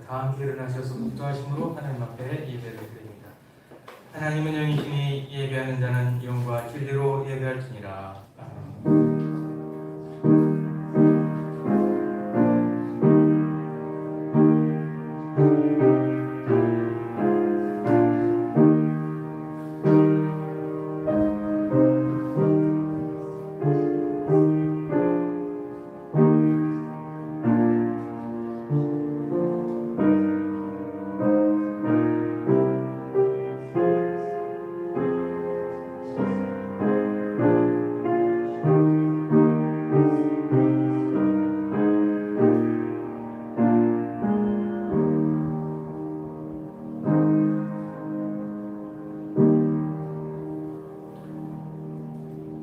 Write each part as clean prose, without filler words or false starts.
다 함께 일어나셔서 묵도하심으로 하나님 앞에 예배를 드립니다. 하나님은 영이시니 예배하는 자는 영과 진리로 예배할지니라. 아멘.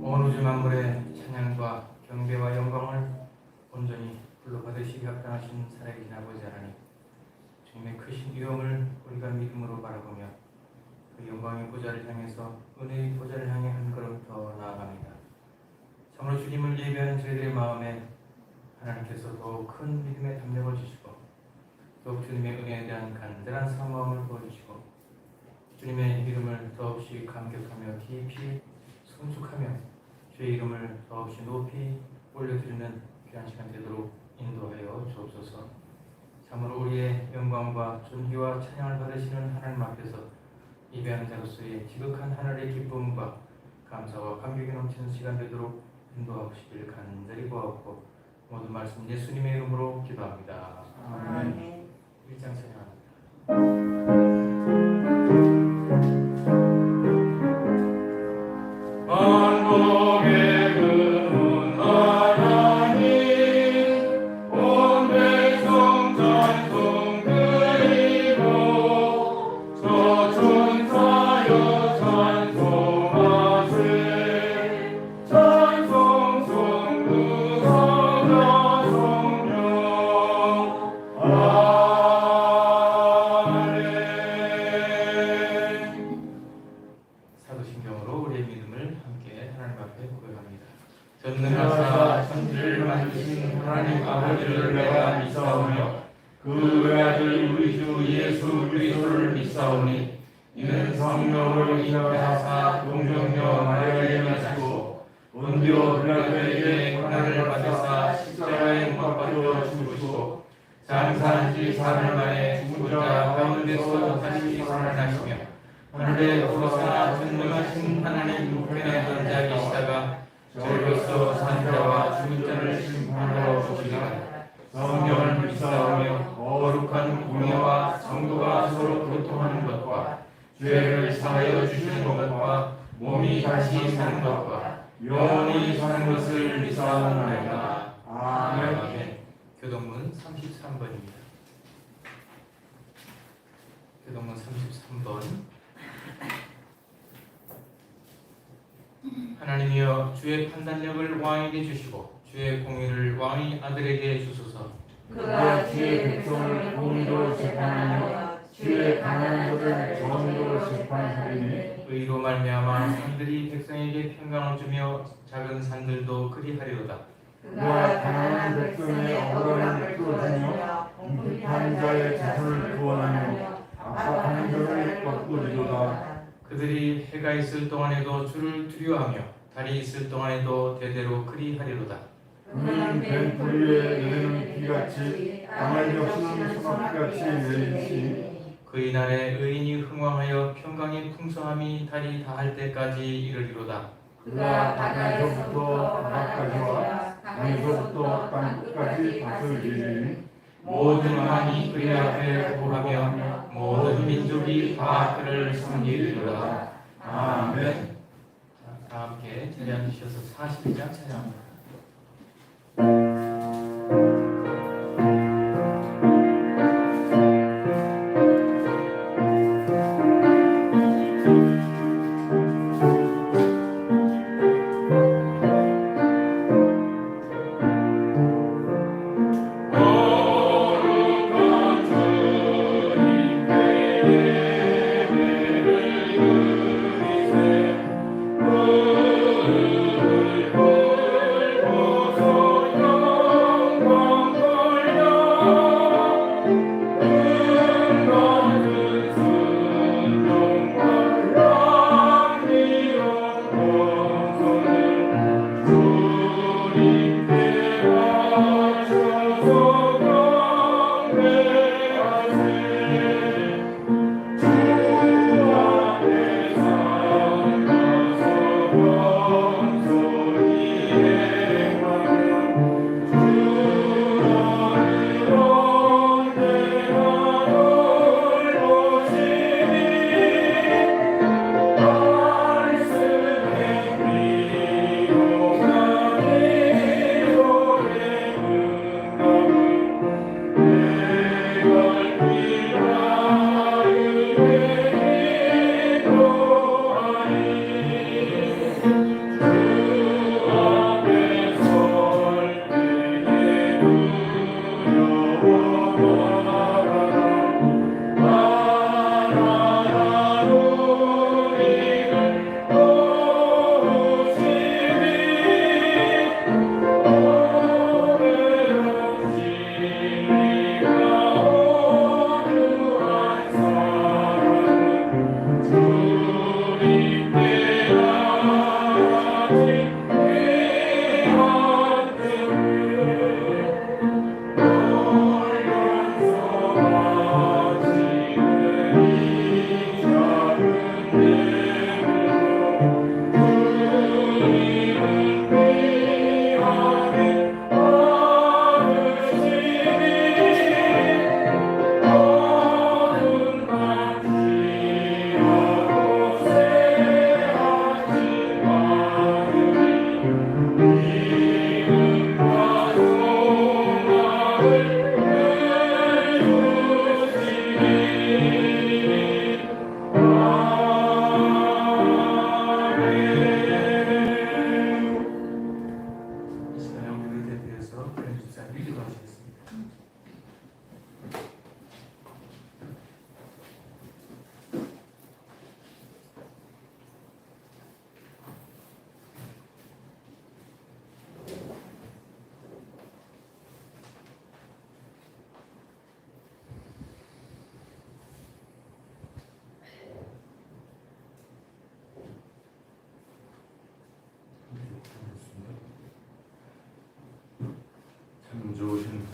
온 우주 만물의 찬양과 경배와 영광을 온전히 불러받으시기 합당하신 살아계신 아버지 하나님, 주님의 크신 위엄을 우리가 믿음으로 바라보며 그 영광의 보좌를 향해서 은혜의 보좌를 향해 한 걸음 더 나아갑니다. 참으로 주님을 예배하는 저희들의 마음에 하나님께서 더욱 큰 믿음의 담력을 주시고 더욱 주님의 은혜에 대한 간절한 사모함을 보여주시고 주님의 이름을 더없이 감격하며 깊이 성숙하며 주의 이름을 더없이 높이 올려드리는 귀한 시간 되도록 인도하여 주옵소서. 참으로 우리의 영광과 존귀와 찬양을 받으시는 하나님 앞에서 예배하는 자로서의 지극한 하늘의 기쁨과 감사와 감격이 넘치는 시간 되도록 인도하시길 간절히 구하옵고 모든 말씀 예수님의 이름으로 기도합니다. 아멘. 1장 찬양합니다. 사도신경으로 우리의 믿음을 함께 하나님 앞에 고백합니다. 전능하사 천지를 만드신 하나님 아버지를 내가 믿사오며 그 외아들 우리 주 예수 그리스도를 믿사오니 이는 성령으로 인하사 동정녀 마리아에게 나시고 본디오 빌라도에게 고난을 받으사 십자가에 못 박혀 죽으시고 장사한 지 사흘 만에 죽은 자 가운데서 다시 살아나시며 하늘에 오르사 전능하신 하나님 우편에 앉아 계시다가 저희로서 산자와 죽은 자를 심판하러 오시리라. 성령을 믿사오며 거룩한 공예와 성도가 서로 교통하는 것과 죄를 사하여 주시는 것과 몸이 다시 사는 것과 영원히 사는 것을 믿사오나이다. 아멘. 교동문 33번입니다. 교동문 33번. 하나님이여 주의 판단력을 왕에게 주시고 주의 공의를 왕의 아들에게 주소서. 그가 주의 백성을 공의로 재판하며 주의 강한 자를 정의로 재판하리니 의로 말미암아 산들이 백성에게 평강을 주며 작은 산들도 그리하리로다. 그가 가난한 백성의 억울함을 풀어주며 궁핍한 자의 자손을 구원하며 압박하는 자를 거두리로다. 그들이 해가 있을 동안에도 주를 두려워하며 달이 있을 동안에도 대대로 그리하리로다. 그는 뱀풀 위에 내리는 비같이 땅을 적시는 소나기같이 내리시니 그의 날에 의인이 흥왕하여 평강의 풍성함이 달이 다할 때까지 이르리로다. 그가 바다에서부터 바다까지와 강에서부터 땅 끝까지 다스리리니 모든 왕이 그의 앞에 보하며 모든 민족이 다 그를 섬기리로다. 아멘. 다 함께 자리 앉으셔서 42장 찬양합니다. 그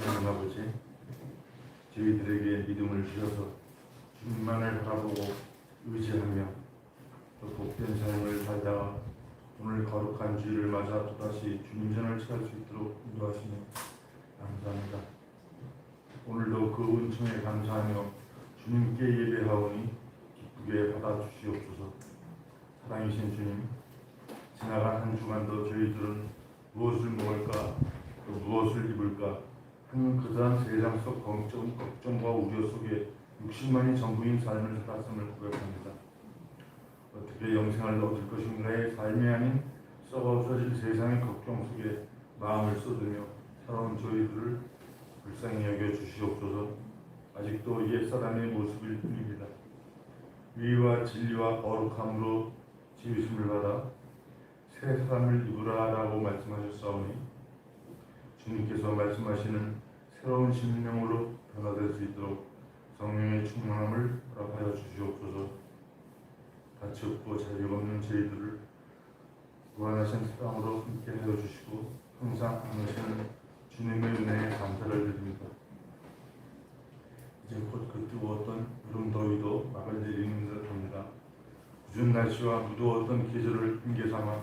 하나님 아버지, 저희들에게 믿음을 주셔서 주님만을 바라보고 의지하며 또 복된 삶을 살다가 오늘 거룩한 주일을 맞아 또다시 주님 전을 찾을 수 있도록 인도하시니 감사합니다. 오늘도 그 은총에 감사하며 주님께 예배하오니 기쁘게 받아주시옵소서. 사랑이신 주님, 지나간 한 주간도 저희들은 무엇을 먹을까 또 무엇을 입을까 하는 그다음 세상 속 걱정과 우려 속에 60만이 전부인 삶을 살았음을 고백합니다. 어떻게 영생을 얻을 것인가의 삶이 아닌 썩어 없어질 세상의 걱정 속에 마음을 쏟으며 살아온 저희들을 불쌍히 여겨 주시옵소서. 아직도 옛사람의 모습일 뿐입니다. 위와 진리와 거룩함으로 지으심을 받아 새 사람을 입으라라고 말씀하셨사오니 주님께서 말씀하시는 새로운 심령으로 변화될 수 있도록 성령의 충만함을 허락하여 주시옵소서. 가치 없고 자격 없는 저희들을 무한하신 사랑으로 함께 하여 주시고 항상 안으시는 주님의 은혜에 감사를 드립니다. 이제 곧 그 뜨거웠던 여름 더위도 막을 내리는 듯합니다. 궂은 날씨와 무더웠던 계절을 핑계삼아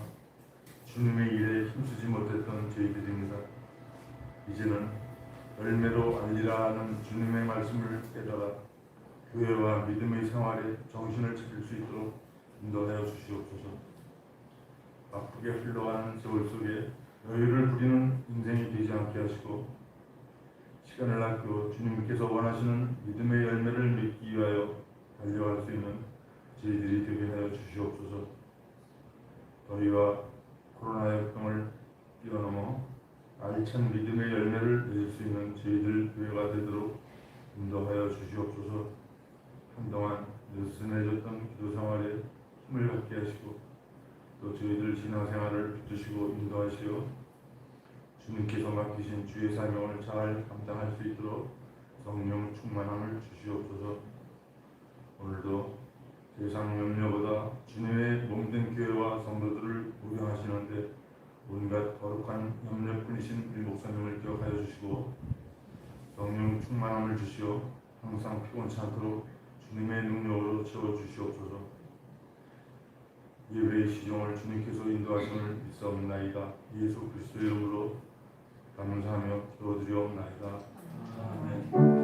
주님의 일에 힘쓰지 못했던 저희들입니다. 이제는 열매로 알리라는 주님의 말씀을 깨달아 교회와 믿음의 생활에 정신을 차릴 수 있도록 인도하여 주시옵소서. 바쁘게 흘러가는 세월 속에 여유를 부리는 인생이 되지 않게 하시고 시간을 아끼고 주님께서 원하시는 믿음의 열매를 맺기 위하여 달려갈 수 있는 저희들이 되게 하여 주시옵소서. 더위와 코로나 역병을 뛰어넘어 알찬 믿음의 열매를 낼 수 있는 저희들 교회가 되도록 인도하여 주시옵소서. 한동안 느슨해졌던 기도 생활에 힘을 갖게 하시고 또 저희들 신앙생활을 붙드시고 인도하시어 주님께서 맡기신 주의 사명을 잘 감당할 수 있도록 성령 충만함을 주시옵소서. 오늘도 세상 염려보다 주님의 몸된 교회와 성도들을 우려하시는데 온갖 거룩한 염려꾼이신 우리 목사님을 기억하여 주시고 성령 충만함을 주시어 항상 피곤치 않도록 주님의 능력으로 채워주시옵소서. 예배의 시종을 주님께서 인도하심을 믿사옵나이다. 예수 그리스도의 이름으로 감사하며 기도드리옵나이다. 아멘.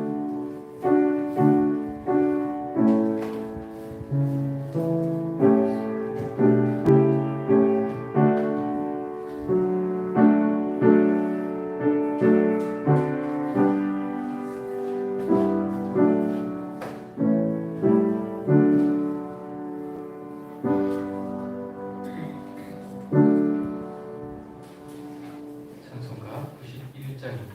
찬송가 91장입니다.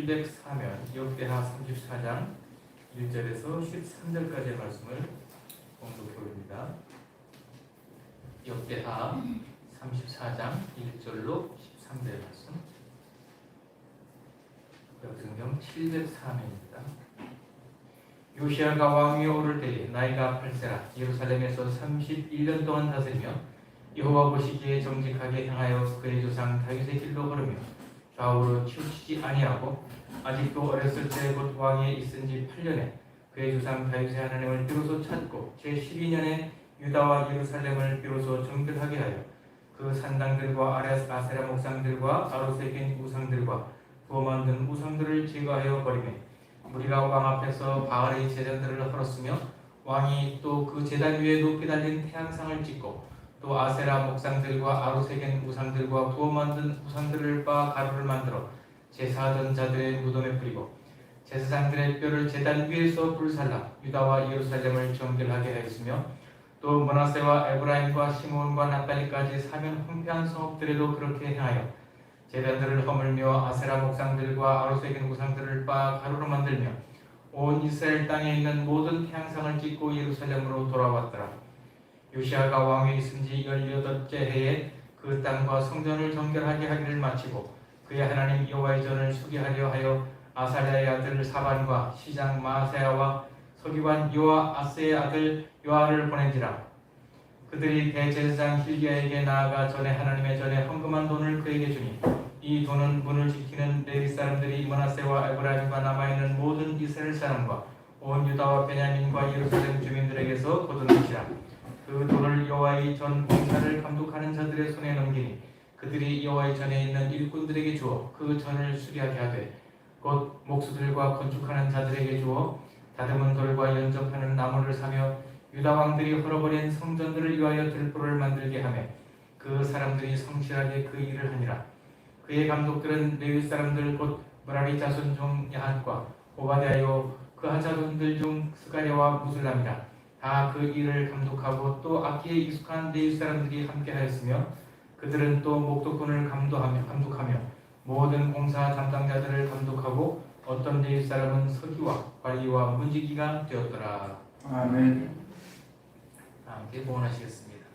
704면 역대하 34장 1절에서 13절까지의 말씀을 봉독해 올립니다. 역대하 34장 1절로 13절의 말씀. 성경 704면입니다. 요시아가 왕위에 오를 때에 나이가 8세라 예루살렘에서 31년 동안 다스리며 여호와 보시기에 정직하게 행하여 그의 조상 다윗의 길로 걸으며 좌우로 치우치지 아니하고 아직도 어렸을 때 곧 왕위에 있은 지 8년에 그의 조상 다윗의 하나님을 비로소 찾고 제12년에 유다와 예루살렘을 비로소 정결하게 하여 그 산당들과 아세라 목상들과 아로새긴 우상들과 부어 만든 우상들을 제거하여 버리매 무리가 왕 앞에서 바알의 제단들을 헐었으며 왕이 또 그 제단 위에 높이 달린 태양상을 찍고 또 아세라 목상들과 아로새긴 우상들과 부어 만든 우상들을 빻아 가루를 만들어 제사하던 자들의 무덤에 뿌리고 제사장들의 뼈를 제단 위에서 불살라 유다와 예루살렘을 정결하게 하였으며 또 므낫세와 에브라임과 시므온과 납달리까지 사면 황폐한 성읍들에도 그렇게 행하여 제단들을 허물며 아세라 목상들과 아로새긴 우상들을 빻아 가루로 만들며 온 이스라엘 땅에 있는 모든 태양상을 찍고 예루살렘으로 돌아왔더라. 요시아가 왕위에 있은 지 18째 해에 그 땅과 성전을 정결하게 하기를 마치고 그의 하나님 여호와의 전을 수기하려 하여 아살랴의 아들 사반과 시장 마아세야와 서기관 요아스의 아들 요아를 보낸지라. 그들이 대제사장 hil기야에게 나아가 전에 하나님의 전에 헌금한 돈을 그에게 주니 이 돈은 문을 지키는 레위 사람들이 므낫세와 에브라임과 남아있는 모든 이스라엘 사람과 온 유다와 베냐민과 예루살렘 주민들에게서 거둔 것이라. 그 돈을 여호와의 전 공사를 감독하는 자들의 손에 넘기니 그들이 여호와의 전에 있는 일꾼들에게 주어 그 전을 수리하게 하되 곧 목수들과 건축하는 자들에게 주어 다듬은 돌과 연접하는 나무를 사며 유다 왕들이 헐어버린 성전들을 위하여 들보를 만들게 하며 그 사람들이 성실하게 그 일을 하니라. 그의 감독들은 레위 사람들 곧 므라리 자손 중 야핫과 오바댜요 그 하자손들 중 스가랴와 무술람이라. 다 그 일을 감독하고 또 악기에 익숙한 레위 사람들이 함께하였으며 그들은 또 목독꾼을 감독하며 모든 공사 담당자들을 감독하고 어떤 레위 사람은 서기와 관리와 문지기가 되었더라. 아멘. 함께 봉헌하시겠습니다.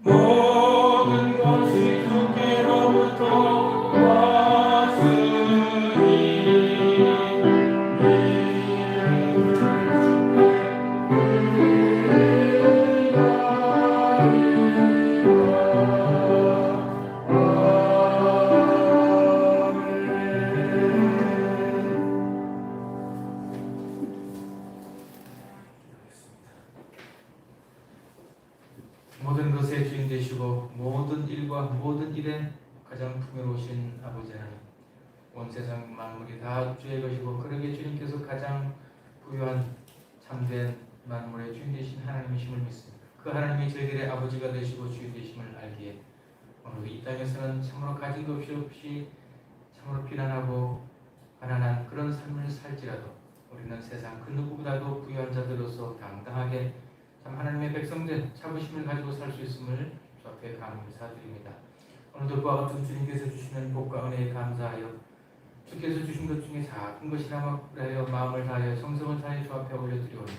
모든 것이 주께로부터 왔으니 모든 것의 주인 되시고 모든 일과 모든 일에 가장 풍요로우신 아버지 하나님, 온 세상 만물이 다 주의 것이고 그러기에 주님께서 가장 부유한 참된 만물의 주인 되신 하나님이심을 믿습니다. 그 하나님이 저희들의 아버지가 되시고 주인 되심을 알기에 오늘 이 땅에서는 참으로 가진 것 없이 참으로 비난하고 가난한 그런 삶을 살지라도 우리는 세상 그 누구보다도 부유한 자들로서 당당하게 참 하나님의 백성된 자부심을 가지고 살 수 있음을 주 앞에 감사드립니다. 오늘도 그와 같은 주님께서 주시는 복과 은혜에 감사하여 주께서 주신 것 중에 작은 것이라마 그래요 마음을 다하여 정성을 다하여 주 앞에 올려드리오니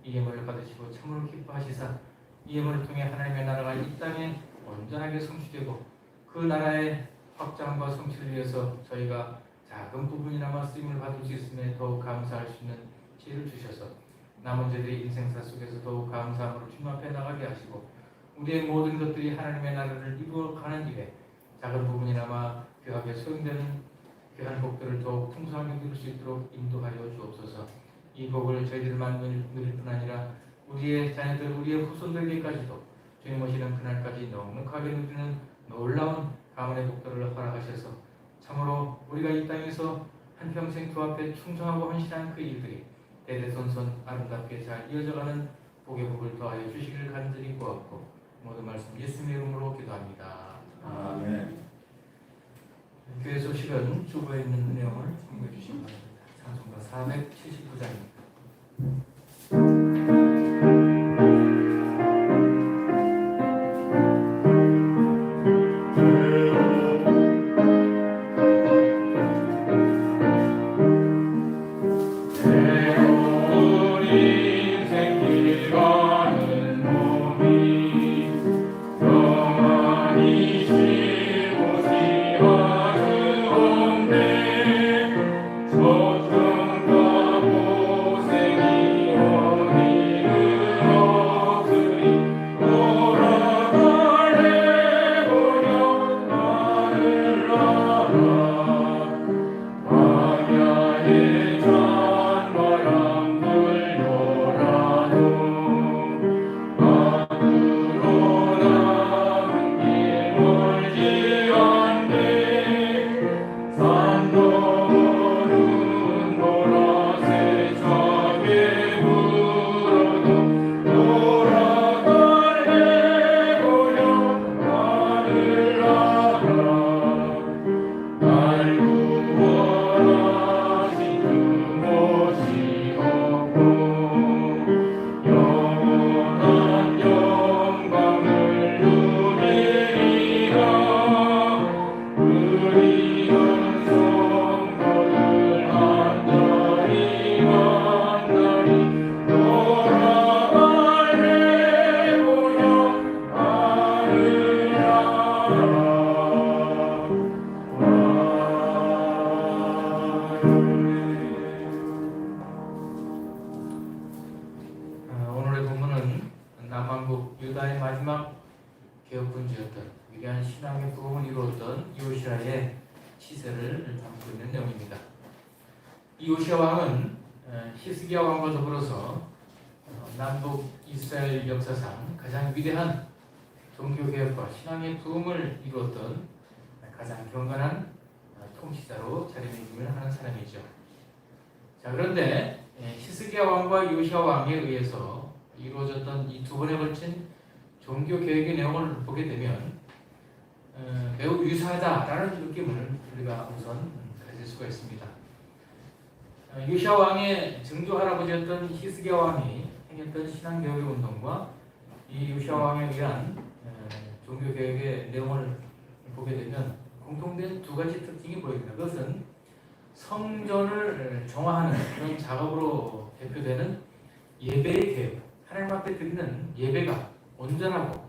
이 예물을 받으시고 참으로 기뻐하시사 이 예물을 통해 하나님의 나라가 이 땅에 온전하게 성취되고 그 나라의 확장과 성취를 위해서 저희가 작은 부분이나마 쓰임을 받을 수 있음에 더욱 감사할 수 있는 지혜를 주셔서 남은 저희들의 인생사 속에서 더욱 감사함으로 주님 앞에 나가게 하시고 우리의 모든 것들이 하나님의 나라를 이루어가는 일에 작은 부분이나마 귀하게 소용되는 귀한 복들을 더욱 풍성하게 누릴 수 있도록 인도하여 주옵소서. 이 복을 저희들만 누릴 뿐 아니라 우리의 자녀들, 우리의 후손들에게까지도 주님 오시는 그날까지 넉넉하게 누리는 놀라운 가문의 복들을 허락하셔서 참으로 우리가 이 땅에서 한평생 주 앞에 충성하고 헌신한 그 일들이 대대손손 아름답게 잘 이어져가는 복의 복을 더하여 주시기를 간절히 구하고 모든 말씀 예수님의 이름으로 기도합니다. 아멘. 교회 소식은 주보에 있는 내용을 참고해 주시기 바랍니다. 찬송가 479장입니다. 유다의 마지막 개혁군주였던 위대한 신앙의 부흥을 이루었던 요시아의 시세를 담고 있는 내용입니다. 이 요시아 왕은 히스기야 왕과 더불어서 남북 이스라엘 역사상 가장 위대한 종교개혁과 신앙의 부흥을 이루었던 가장 경건한 통치자로 자리매김을 하는 사람이죠. 자, 그런데 히스기야 왕과 요시아 왕에 의해서 이루어졌던 이 두 번에 걸친 종교개혁의 내용을 보게 되면 매우 유사하다라는 느낌을 우리가 우선 가질 수가 있습니다. 요시아 왕의 증조 할아버지였던 히스기야 왕이 행했던 신앙개혁의 운동과 이 요시아 왕에 의한 종교개혁의 내용을 보게 되면 공통된 두 가지 특징이 보입니다. 그것은 성전을 정화하는 그런 작업으로 대표되는 예배의 개혁, 하나님 앞에 드리는 예배가 온전하고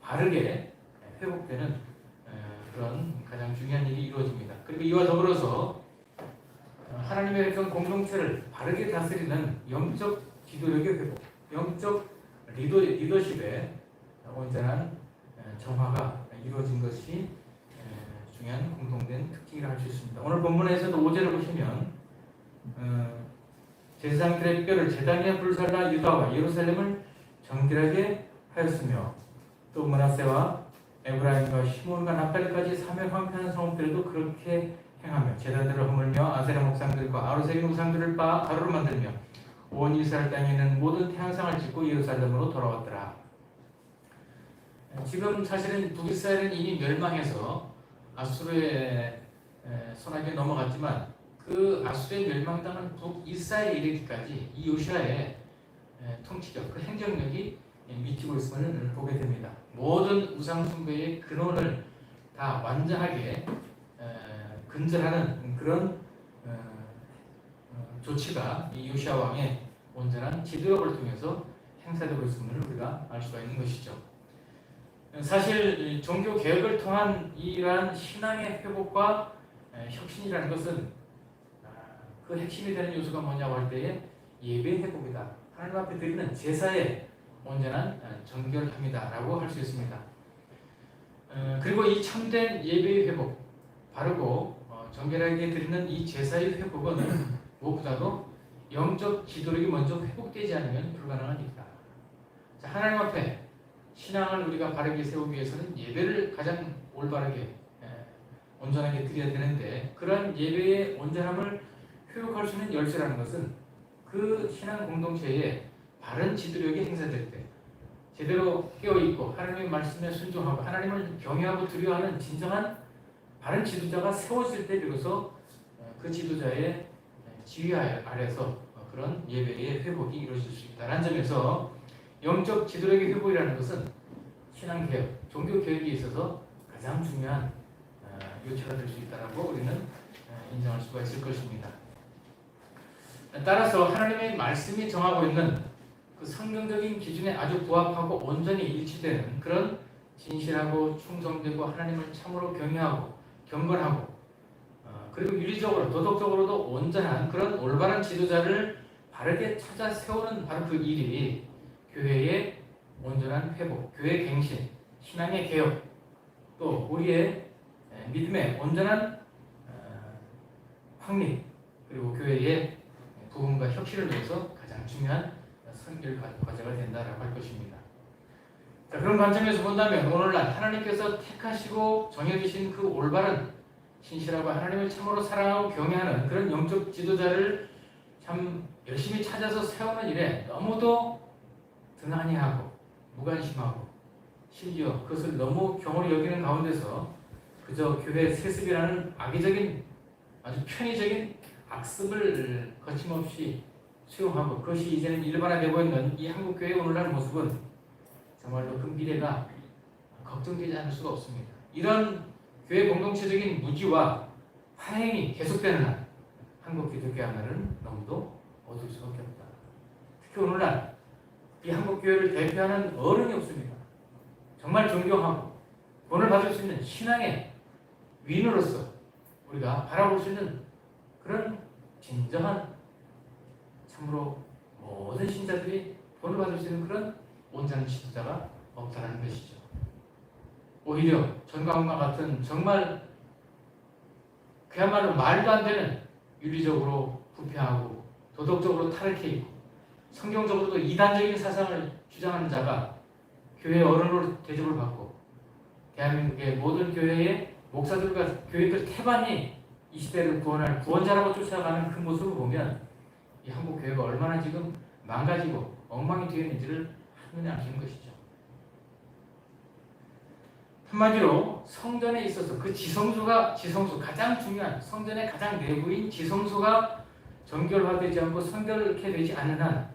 바르게 회복되는 그런 가장 중요한 일이 이루어집니다. 그리고 이와 더불어서 하나님의 백성 공동체를 바르게 다스리는 영적 지도력의 회복, 영적 리더십의 온전한 정화가 이루어진 것이 중요한 공통된 특징이라 할 수 있습니다. 오늘 본문에서도 5절을 보시면 제사장들의 뼈를 제단 위에 불살라 유다와 예루살렘을 정결하게 하였으며 또 므낫세와 에브라임과 시몬과 납달리까지 사면 황폐한 성읍들에도 그렇게 행하며 제단들을 허물며 아세라 목상들과 아로새긴 우상들을 가루로 만들며 온 이스라엘 땅에 있는 모든 태양상을 짓고 예루살렘으로 돌아왔더라. 지금 사실은 북이스라엘은 이미 멸망해서 아수르의 손아귀에 넘어갔지만 그 아수르의 멸망당한 북이스라엘에 이르기까지 이 요시아의 통치력, 그 행정력이 미치고 있음을 보게 됩니다. 모든 우상 숭배의 근원을 다 완전하게 근절하는 그런 조치가 이 요시아 왕의 온전한 지도력을 통해서 행사되고 있음을 우리가 알 수가 있는 것이죠. 사실 종교 개혁을 통한 이러한 신앙의 회복과 혁신이라는 것은 그 핵심이 되는 요소가 뭐냐고 할 때에 예배 회복이다. 하나님 앞에 드리는 제사의 온전한 정결함이다라고 할 수 있습니다. 그리고 이 참된 예배의 회복, 바르고 정결하게 드리는 이 제사의 회복은 무엇보다도 영적 지도력이 먼저 회복되지 않으면 불가능한 일이다. 자, 하나님 앞에 신앙을 우리가 바르게 세우기 위해서는 예배를 가장 올바르게 온전하게 드려야 되는데 그런 예배의 온전함을 회복할 수 있는 열쇠라는 것은 그 신앙 공동체에 바른 지도력이 행사될 때 제대로 깨어있고 하나님의 말씀에 순종하고 하나님을 경외하고 두려워하는 진정한 바른 지도자가 세워질 때 비로소 그 지도자의 지휘 아래서 그런 예배의 회복이 이루어질 수 있다는 점에서 영적 지도력의 회복이라는 것은 신앙개혁, 종교개혁에 있어서 가장 중요한 요체가 될 수 있다고 우리는 인정할 수가 있을 것입니다. 따라서 하나님의 말씀이 정하고 있는 그 성경적인 기준에 아주 부합하고 온전히 일치되는 그런 진실하고 충성되고 하나님을 참으로 경외하고 경건하고 그리고 윤리적으로 도덕적으로도 온전한 그런 올바른 지도자를 바르게 찾아 세우는 바로 그 일이 교회의 온전한 회복, 교회 갱신, 신앙의 개혁, 또 우리의 믿음의 온전한 확립, 그리고 교회의 부흥과 혁신을 위해서 가장 중요한 선결 과제가 된다라고 할 것입니다. 자, 그런 관점에서 본다면 오늘날 하나님께서 택하시고 정해주신 그 올바른 신실하고 하나님을 참으로 사랑하고 경외하는 그런 영적 지도자를 참 열심히 찾아서 세우는 일에 너무도 등한히 하고 무관심하고 심지어 그것을 너무 경홀히 여기는 가운데서 그저 교회 세습이라는 악의적인 아주 편의적인 악습을 거침없이 수용하고 그것이 이제는 일반화되고 있는 이 한국교회의 오늘날 모습은 정말로 그 미래가 걱정되지 않을 수가 없습니다. 이런 교회 공동체적인 무지와 화행이 계속되는 한 한국 기독교 하나는 너무도 어두울 수밖에 없다. 특히 오늘날 이 한국교회를 대표하는 어른이 없습니다. 정말 존경하고 본을 받을 수 있는 신앙의 위인으로서 우리가 바라볼 수 있는 그런 진정한 참으로 모든 신자들이 본을 받을 수 있는 그런 온전한 지도자가 없다는 것이죠. 오히려 전광과 같은 정말 그야말로 말도 안 되는 윤리적으로 부패하고 도덕적으로 타락해 있고 성경적으로도 이단적인 사상을 주장하는 자가 교회 어른으로 대접을 받고 대한민국의 모든 교회의 목사들과 교회들 태반이 이 시대를 구원할 구원자라고 쫓아가는 그 모습을 보면 이 한국 교회가 얼마나 지금 망가지고 엉망이 되어 있는지를 한눈에 아시는 것이죠. 한마디로 성전에 있어서 그 지성수 가장 중요한 성전의 가장 내부인 지성수가 정결화되지 않고 성결케 되지 않는 한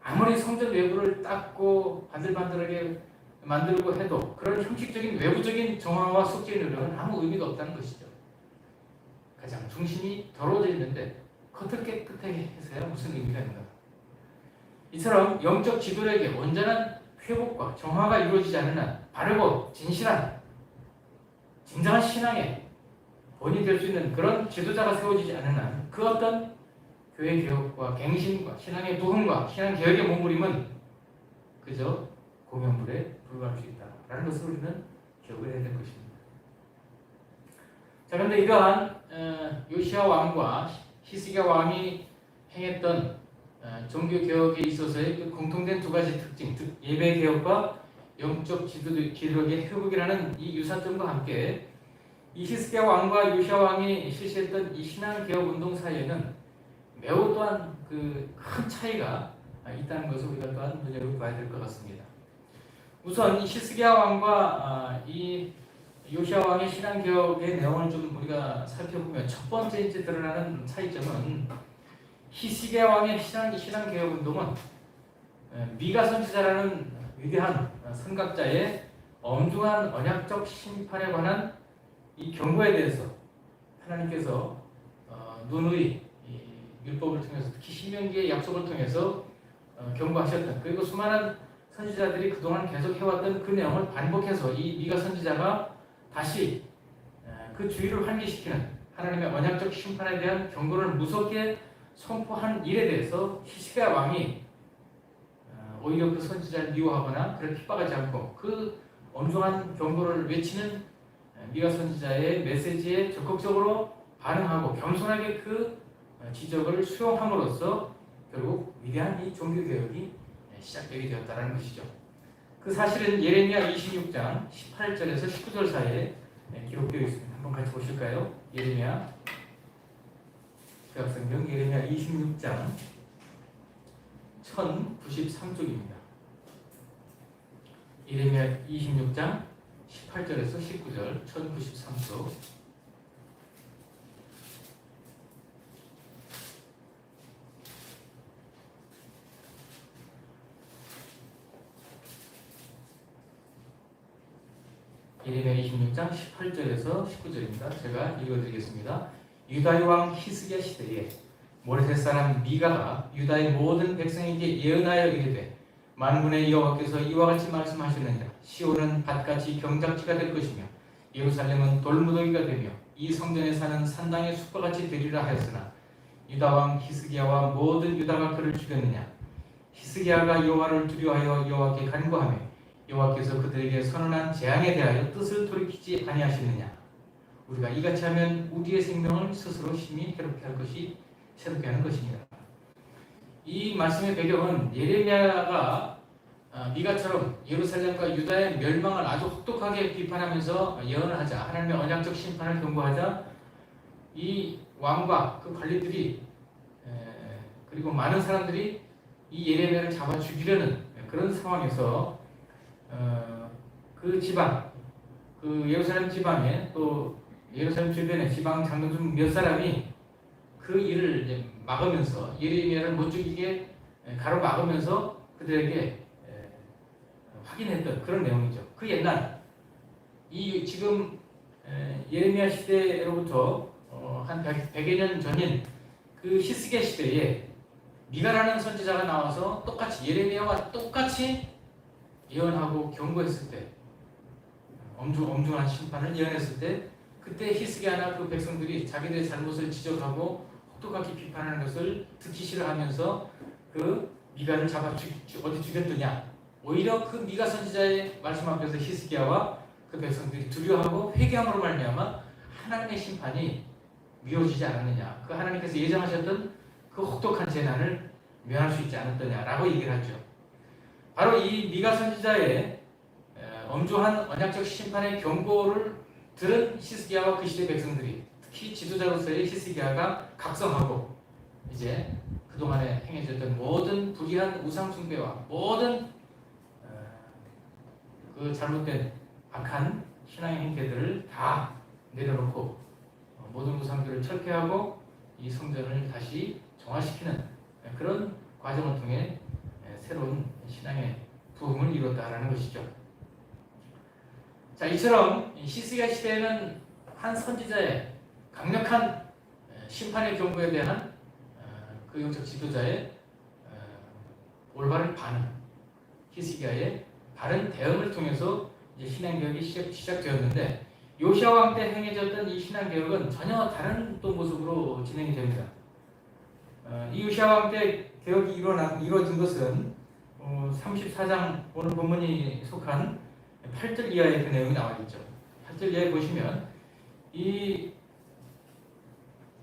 아무리 성전 외부를 닦고 반들반들하게 만들고 해도 그런 형식적인 외부적인 정화와 속죄의 노력은 아무 의미가 없다는 것이죠. 가장 중심이 더러워져 있는데 겉을 깨끗하게 해서야 무슨 의미가 있는가. 이처럼 영적 지도력의 온전한 회복과 정화가 이루어지지 않는 한 바르고 진실한 진정한 신앙의 본이 될 수 있는 그런 지도자가 세워지지 않는 한 그 어떤 교회 개혁과 갱신과 신앙의 부흥과 신앙 개혁의 몸부림은 그저 공연물에 불과할 수 있다라는 것을 우리는 기억을 해야 될 것입니다. 자, 그런데 이러한 요시야 왕과 히스기야 왕이 행했던 종교 개혁에 있어서의 그 공통된 두 가지 특징, 즉 예배 개혁과 영적 지도력의 회복이라는 이 유사점과 함께 이 히스기야 왕과 요시야 왕이 실시했던 이 신앙 개혁 운동 사이에는 매우 또한 그 큰 차이가 있다는 것을 우리가 또한 눈여겨봐야 될 것 같습니다. 우선 이 히스기야 왕과 이 요시야 왕의 신앙 개혁의 내용을 좀 우리가 살펴보면 첫 번째 이제 드러나는 차이점은 히스기야 왕의 신앙 개혁 운동은 미가 선지자라는 위대한 선각자의 엄중한 언약적 심판에 관한 이 경고에 대해서 하나님께서 누누이 율법을 통해서 특히 신명기의 약속을 통해서 경고하셨던, 그리고 수많은 선지자들이 그동안 계속 해왔던 그 내용을 반복해서 이 미가 선지자가 다시 그 주의를 환기시키는 하나님의 언약적 심판에 대한 경고를 무섭게 선포한 일에 대해서 히스기야 왕이 오히려 그 선지자를 미워하거나 그를 핍박하지 않고 그 엄중한 경고를 외치는 미가 선지자의 메시지에 적극적으로 반응하고 겸손하게 그 지적을 수용함으로써 결국 위대한 이 종교개혁이 시작되게 되었다는 것이죠. 그 사실은 예레미야 26장 18절에서 19절 사이에 기록되어 있습니다. 한번 같이 보실까요? 예레미야 구약성경 예레미야 26장 1093쪽입니다. 예레미야 26장 18절에서 19절 1093쪽. 예레미야 26장 18절에서 19절입니다. 제가 읽어드리겠습니다. 유다의 왕 히스기야 시대에 모레셋 사람 미가가 유다의 모든 백성에게 예언하여 이르되 만군의 여호와께서 이와 같이 말씀하셨느니라. 시온은 밭같이 경작지가 될 것이며 예루살렘은 돌무더기가 되며 이 성전에 사는 산당의 숲과 같이 되리라 하였으나 유다 왕 히스기야와 모든 유다가 그를 죽였느냐. 히스기야가 여호와를 두려워하여 여호와께 간구하며 여호와께서 그들에게 선언한 재앙에 대하여 뜻을 돌이키지 아니하시느냐. 우리가 이같이 하면 우리의 생명을 스스로 심히 해롭게 하는 것입니다. 이 말씀의 배경은 예레미야가 미가처럼 예루살렘과 유다의 멸망을 아주 혹독하게 비판하면서 예언을 하자, 하나님의 언약적 심판을 경고하자 이 왕과 그 관리들이 그리고 많은 사람들이 이 예레미야를 잡아 죽이려는 그런 상황에서 그 지방, 그 예루살렘 지방에 또 예루살렘 주변의 지방 장로들 몇 사람이 그 일을 이제 막으면서 예레미야를 못 죽이게 가로막으면서 그들에게 확인했던 그런 내용이죠. 그 옛날 이 지금 예레미야 시대로부터 한 100여 년 전인 그 히스기야 시대에 미가라는 선지자가 나와서 똑같이 예레미야와 똑같이 예언하고 경고했을 때, 엄중한 심판을 예언했을 때, 그때 히스기야나 그 백성들이 자기들의 잘못을 지적하고 혹독하게 비판하는 것을 듣기 싫어하면서 그 미가를 잡아 어디 죽였더냐, 오히려 그 미가 선지자의 말씀 앞에서 히스기야와 그 백성들이 두려워하고 회개함으로 말미암아 하나님의 심판이 미워지지 않았느냐, 그 하나님께서 예정하셨던 그 혹독한 재난을 면할 수 있지 않았더냐라고 얘기를 하죠. 바로 이 미가 선지자의 엄중한 언약적 심판의 경고를 들은 히스기야와 그 시대 백성들이, 특히 지도자로서의 히스기야가 각성하고 이제 그동안에 행해졌던 모든 불의한 우상 숭배와 모든 그 잘못된 악한 신앙의 행태들을 다 내려놓고 모든 우상들을 철폐하고 이 성전을 다시 정화시키는 그런 과정을 통해 새로운 신앙의 부흥을 이뤘다라는 것이죠. 자, 이처럼 히스기야 시대에는 한 선지자의 강력한 심판의 경고에 대한 그 영적 지도자의 올바른 반응, 히스기야의 바른 대응을 통해서 이제 신앙개혁이 시작되었는데, 요시야 왕 때 행해졌던 이 신앙개혁은 전혀 다른 또 모습으로 진행이 됩니다. 이 요시야 왕 때 개혁이 이루어진 것은 34장 오늘 본문이 속한 8절 이하의 그 내용이 나와 있죠. 8절 이하에 보시면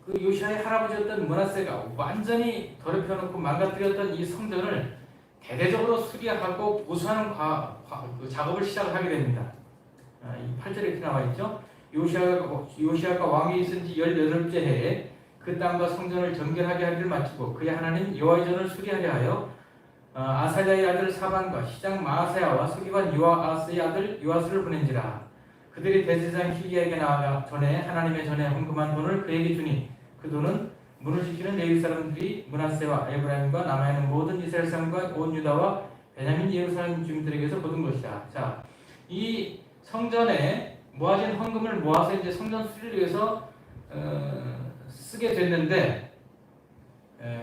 그 요시야의 할아버지였던 므낫세가 완전히 더럽혀놓고 망가뜨렸던 이 성전을 대대적으로 수리하고 보수하는 그 작업을 시작을 하게 됩니다. 이 8절에 이렇게 나와 있죠. 요시야가 왕이 있은 지 18째 해에 그 땅과 성전을 정결하게 하기를 마치고 그의 하나님 여호와의 전을 수리하려 하여 아사랴의 아들 사반과 시장 마아세야와 서기관 요아스의 아들 요아스를 보낸지라. 그들이 대제사장 hil기야에게 나아가 전에 하나님의 전에 헌금한 돈을 그에게 주니 그 돈은 문을 지키는 레위 사람들이 므낫세와 에브라임과 남아있는 모든 이스라엘 사람과 온 유다와 베냐민 예루살렘 주민들에게서 거둔 것이다. 자, 이 성전에 모아진 헌금을 모아서 이제 성전 수리를 위해서 쓰게 됐는데,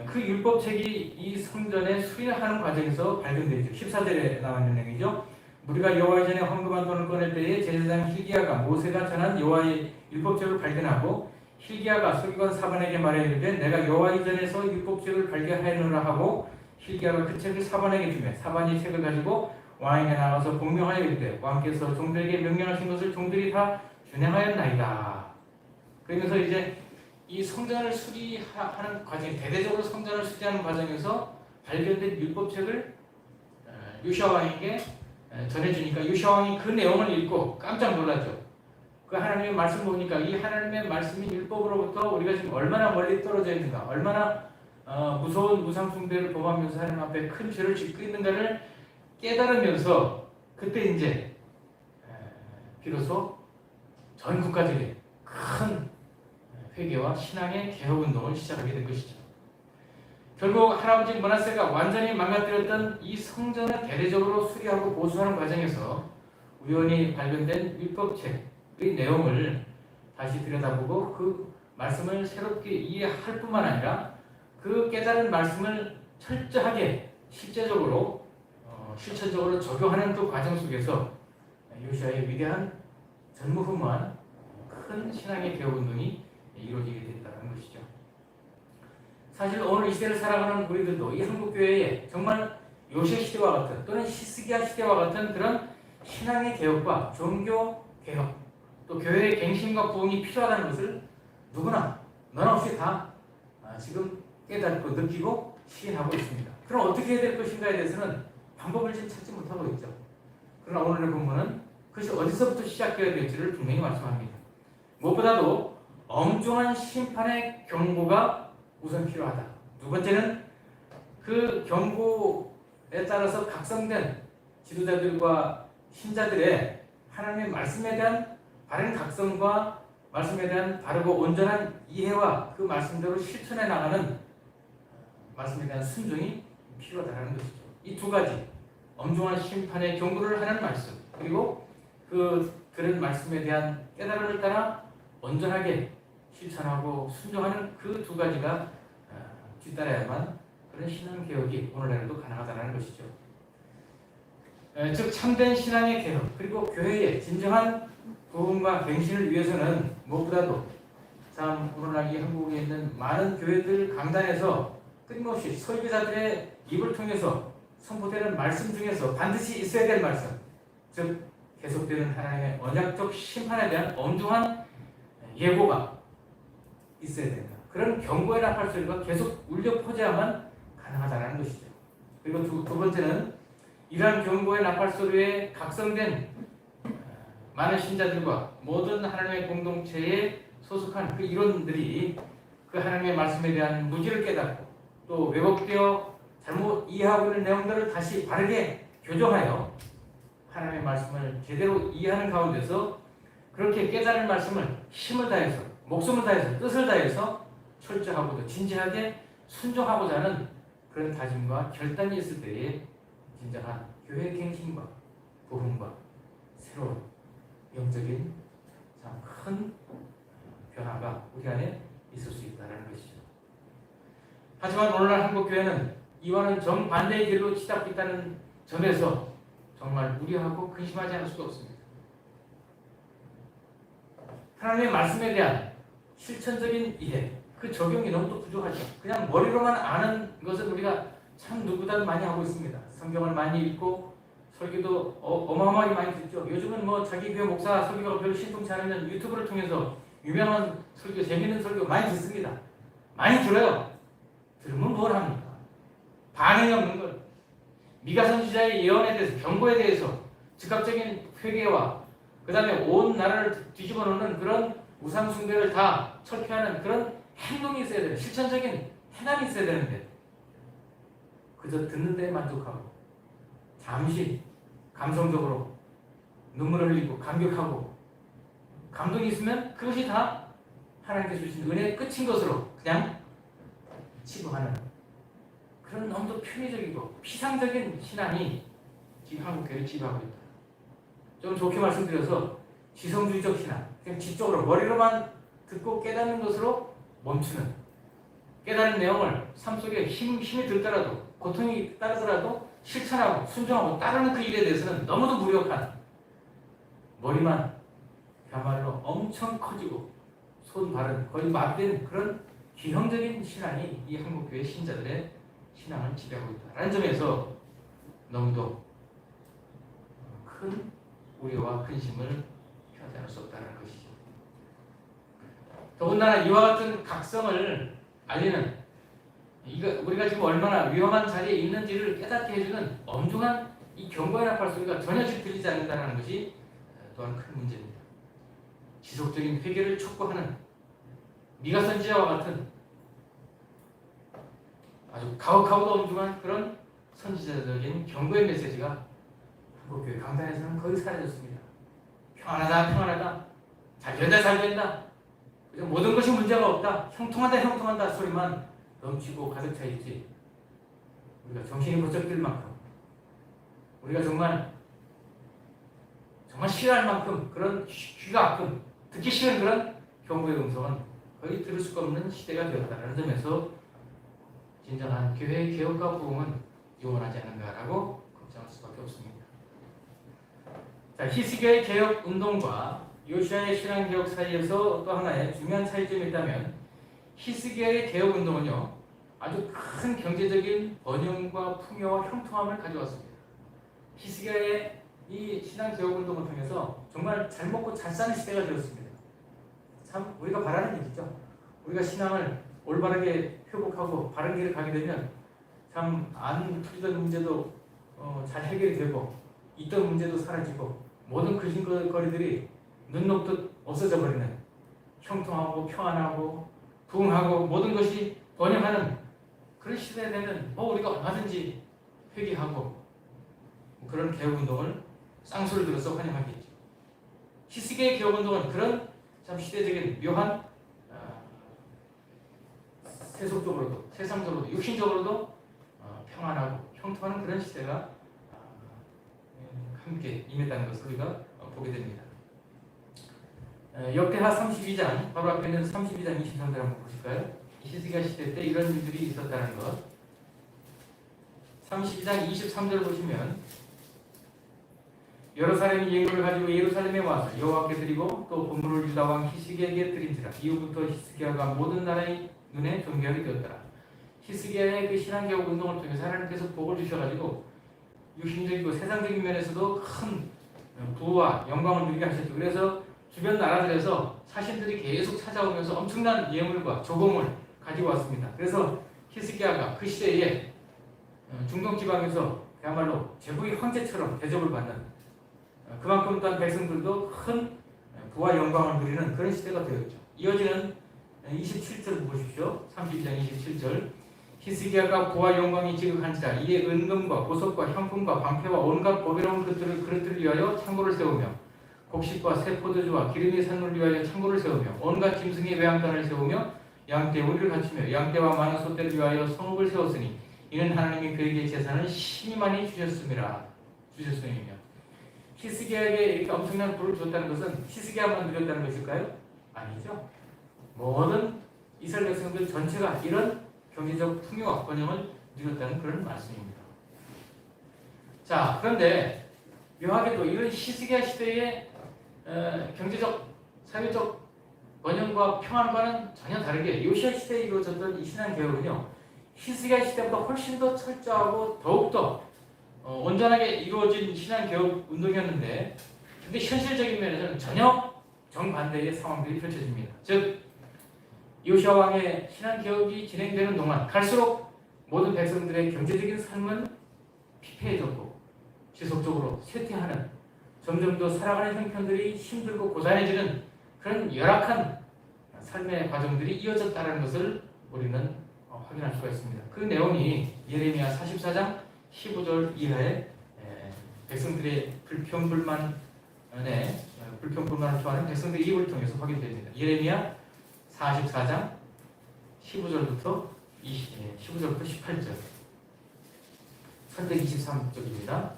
그 율법책이 이 성전에 수리하는 과정에서 발견되죠. 14절에 나와 있는 내용이죠. 우리가 여호와의 전에 헌금한 돈을 꺼낼 때에 제사장 hil기야가 모세가 전한 여호와의 율법책을 발견하고 hil기야가 서기관 사반에게 말하여 이르되 내가 여호와의 전에서 율법책을 발견하였노라 하고 hil기야가 그 책을 사반에게 주매 사반이 책을 가지고 왕에게 나가서 복명하여 이르되 왕께서 종들에게 명령하신 것을 종들이 다 준행하였나이다. 그러면서 이제 이 성전을 수리하는 과정, 대대적으로 성전을 수리하는 과정에서 발견된 율법책을 요시야 왕에게 전해주니까 요시야 왕이 그 내용을 읽고 깜짝 놀랐죠. 그 하나님의 말씀을 보니까 이 하나님의 말씀이 율법으로부터 우리가 지금 얼마나 멀리 떨어져 있는가, 얼마나 무서운 우상 숭배를 범하면서 하나님 앞에 큰 죄를 짓고 있는가를 깨달으면서 그때 이제 비로소 전 국가적인 큰 회개와 신앙의 개혁운동을 시작하게 된 것이죠. 결국 할아버지 므낫세가 완전히 망가뜨렸던 이 성전을 대대적으로 수리하고 보수하는 과정에서 우연히 발견된 율법책의 내용을 다시 들여다보고 그 말씀을 새롭게 이해할 뿐만 아니라 그 깨달은 말씀을 철저하게 실제적으로 실천적으로 적용하는 그 과정 속에서 요시야의 위대한 전무후무한 큰 신앙의 개혁운동이 이루어지게 됐다는 것이죠. 사실 오늘 이 시대를 살아가는 우리들도 이 한국교회에 정말 요시야 시대와 같은 또는 히스기야 시대와 같은 그런 신앙의 개혁과 종교 개혁 또 교회의 갱신과 부흥이 필요하다는 것을 누구나 너나 없이 다 지금 깨닫고 느끼고 시인하고 있습니다. 그럼 어떻게 해야 될 것인가에 대해서는 방법을 지금 찾지 못하고 있죠. 그러나 오늘의 본문은 그것이 어디서부터 시작되어야 될지를 분명히 말씀합니다. 무엇보다도 엄중한 심판의 경고가 우선 필요하다. 두 번째는 그 경고에 따라서 각성된 지도자들과 신자들의 하나님의 말씀에 대한 바른 각성과 말씀에 대한 바르고 온전한 이해와 그 말씀대로 실천해 나가는 말씀에 대한 순종이 필요하다는 것이죠. 이 두 가지, 엄중한 심판의 경고를 하는 말씀, 그리고 그런 말씀에 대한 깨달음을 따라 온전하게 실천하고 순종하는 그 두 가지가 뒤따라야만 그런 신앙개혁이 오늘날에도 가능하다는 것이죠. 즉 참된 신앙의 개혁 그리고 교회의 진정한 부흥과 갱신을 위해서는 무엇보다도 참 오늘날 이 한국에 있는 많은 교회들 강단에서 끊임없이 설교자들의 입을 통해서 선포되는 말씀 중에서 반드시 있어야 될 말씀, 즉 계속되는 하나님의 언약적 심판에 대한 엄중한 예고가 있어야 된다. 그런 경고의 나팔 소리가 계속 울려 퍼져야만 가능하다는 것이죠. 그리고 두 번째는 이러한 경고의 나팔 소리에 각성된 많은 신자들과 모든 하나님의 공동체에 소속한 그 이론들이 그 하나님의 말씀에 대한 무지를 깨닫고 또 왜곡되어 잘못 이해하고 있는 내용들을 다시 바르게 교정하여 하나님의 말씀을 제대로 이해하는 가운데서 그렇게 깨달은 말씀을 힘을 다해서 목숨을 다해서 뜻을 다해서 철저하고도 진지하게 순종하고자 하는 그런 다짐과 결단이 있을 때에 진정한 교회 갱신과 부흥과 새로운 영적인 참 큰 변화가 우리 안에 있을 수 있다는 것이죠. 하지만 오늘날 한국 교회는 이와는 정반대의 길로 치닫고 있다는 점에서 정말 우려하고 근심하지 않을 수가 없습니다. 하나님의 말씀에 대한 실천적인 이해, 그 적용이 너무 부족하죠. 그냥 머리로만 아는 것은 우리가 참 누구보다도 많이 하고 있습니다. 성경을 많이 읽고 설교도 어마어마하게 많이 듣죠. 요즘은 뭐 자기 교회 목사 설교가 별로 신통치 않으면 유튜브를 통해서 유명한 설교, 재밌는 설교 많이 듣습니다. 많이 들어요. 들으면 뭘 합니까? 반응이 없는 걸. 미가 선지자의 예언에 대해서, 경고에 대해서 즉각적인 회개와 그 다음에 온 나라를 뒤집어 놓는 그런 우상 숭배를 다 철폐하는 그런 행동이 있어야 되는, 실천적인 행함이 있어야 되는데 그저 듣는 데 만족하고 잠시 감성적으로 눈물을 흘리고 감격하고 감동이 있으면 그것이 다 하나님께서 주신 은혜의 끝인 것으로 그냥 치부하는 그런 너무도 편의적이고 피상적인 신앙이 지금 한국 교회를 지배하고 있다. 좀 좋게 말씀드려서 지성주의적 신앙, 그냥 지적으로 머리로만 듣고 깨닫는 것으로 멈추는, 깨달은 내용을 삶 속에 힘이 들더라도 고통이 따르더라도 실천하고 순종하고 따르는 그 일에 대해서는 너무도 무력한, 머리만 그야말로 엄청 커지고 손 발은 거의 마비된 그런 기형적인 신앙이 이 한국교회 신자들의 신앙을 지배하고 있다는 점에서 너무도 큰 우려와 근심을 표하지 않을 수 없다는 것이죠. 더군다나 이와 같은 각성을 알리는, 우리가 지금 얼마나 위험한 자리에 있는지를 깨닫게 해주는 엄중한 이 경고의 나팔 소리가 전혀 들리지 않는다는 것이 또한 큰 문제입니다. 지속적인 회개를 촉구하는 미가 선지자와 같은 아주 가혹하고도 엄중한 그런 선지자적인 경고의 메시지가 한국교회 강단에서는 거의 사라졌습니다. 평안하다, 평안하다, 잘 된다, 잘 된다, 모든 것이 문제가 없다, 형통한다, 형통한다 소리만 넘치고 가득 차 있지. 우리가 정신이 번쩍 들 만큼, 우리가 정말 싫어할 만큼 그런 귀가 아픈, 듣기 싫은 그런 경고의 음성은 거의 들을 수가 없는 시대가 되었다는 점에서 진정한 교회의 개혁과 부흥은 요원하지 않은가라고 걱정할 수밖에 없습니다. 자, 히스기야의 개혁 운동과 요시야의 신앙 개혁 사이에서 또 하나의 중요한 차이점이 있다면, 히스기야의 개혁 운동은요 아주 큰 경제적인 번영과 풍요와 형통함을 가져왔습니다. 히스기야의 이 신앙 개혁 운동을 통해서 정말 잘 먹고 잘 사는 시대가 되었습니다. 참 우리가 바라는 일이죠. 우리가 신앙을 올바르게 회복하고 바른 길을 가게 되면 참 안 풀리던 문제도 잘 해결이 되고 있던 문제도 사라지고 모든 근심거리들이 눈 녹듯 없어져 버리는, 형통하고 평안하고 부흥하고 모든 것이 번영하는 그런 시대에 되면 우리가 얼마든지 회개하고 그런 개혁운동을 쌍수를 들어서 환영하겠죠. 히스기야의 개혁운동은 그런 참 시대적인 묘한 세속적으로도 세상적으로도 육신적으로도 평안하고 형통하는 그런 시대가 함께 임했다는 것을 우리가 보게 됩니다. 역대하 32장, 바로 앞에 있는 32장 23절 한번 보실까요? 히스기야 시대 때 이런 일들이 있었다는 것. 32장 23절 보시면, 예루살렘이 예물을 가지고 예루살렘에 와서 여호와께 드리고 또 본물을 유다 왕 히스기야에게 드린지라. 이후부터 히스기야가 모든 나라의 눈에 존귀하게 되었더라. 히스기야의 그 신앙개혁 운동을 통해서 하나님께서 복을 주셔가지고 육신적이고 세상적인 면에서도 큰 부와 영광을 누리게 하셨죠. 그래서 주변 나라들에서 사신들이 계속 찾아오면서 엄청난 예물과 조공을 가지고 왔습니다. 그래서 히스기야가 그 시대에 중동 지방에서 그야말로 제국의 황제처럼 대접을 받는 그만큼 또한 백성들도 큰 부와 영광을 누리는 그런 시대가 되었죠. 이어지는 27절 보십시오. 32장 27절. 히스기야가 부와 영광이 지극한지라 이에 은금과 보석과 향품과 방패와 온갖 보배로운 그릇들을 위하여 창고를 세우며 곡식과 새 포도주와 기름의 산물을 위하여 창고를 세우며 온갖 짐승의 외양단을 세우며 양떼 우리를 갖추며 양떼와 많은 소떼를 위하여 성읍을 세웠으니 이는 하나님이 그에게 재산을 심히 많이 주셨음이며 히스기야에게 이렇게 엄청난 부를 줬다는 것은 히스기야만 누렸다는 것일까요? 아니죠. 모든 이스라엘 백성들 전체가 이런 경제적 풍요와 번영을 누렸다는 그런 말씀입니다. 자, 그런데 묘하게도 이런 히스기야 시대의 경제적, 사회적 번영과 평안과는 전혀 다르게 요시야 시대에 이루어졌던 이 신앙개혁은요, 히스기야 시대보다 훨씬 더 철저하고 더욱더 온전하게 이루어진 신앙개혁 운동이었는데, 근데 현실적인 면에서는 전혀 정반대의 상황들이 펼쳐집니다. 즉 요시야 왕의 신앙개혁이 진행되는 동안 갈수록 모든 백성들의 경제적인 삶은 피폐해졌고 지속적으로 쇠퇴하는, 점점 더 살아가는 형편들이 힘들고 고단해지는 그런 열악한 삶의 과정들이 이어졌다는 것을 우리는 확인할 수가 있습니다. 그 내용이 예레미야 44장 15절 이하의 백성들의 불평불만을 표하는 백성들의 입을 통해서 확인됩니다. 예레미야 44장 15절부터 18절 1123쪽입니다.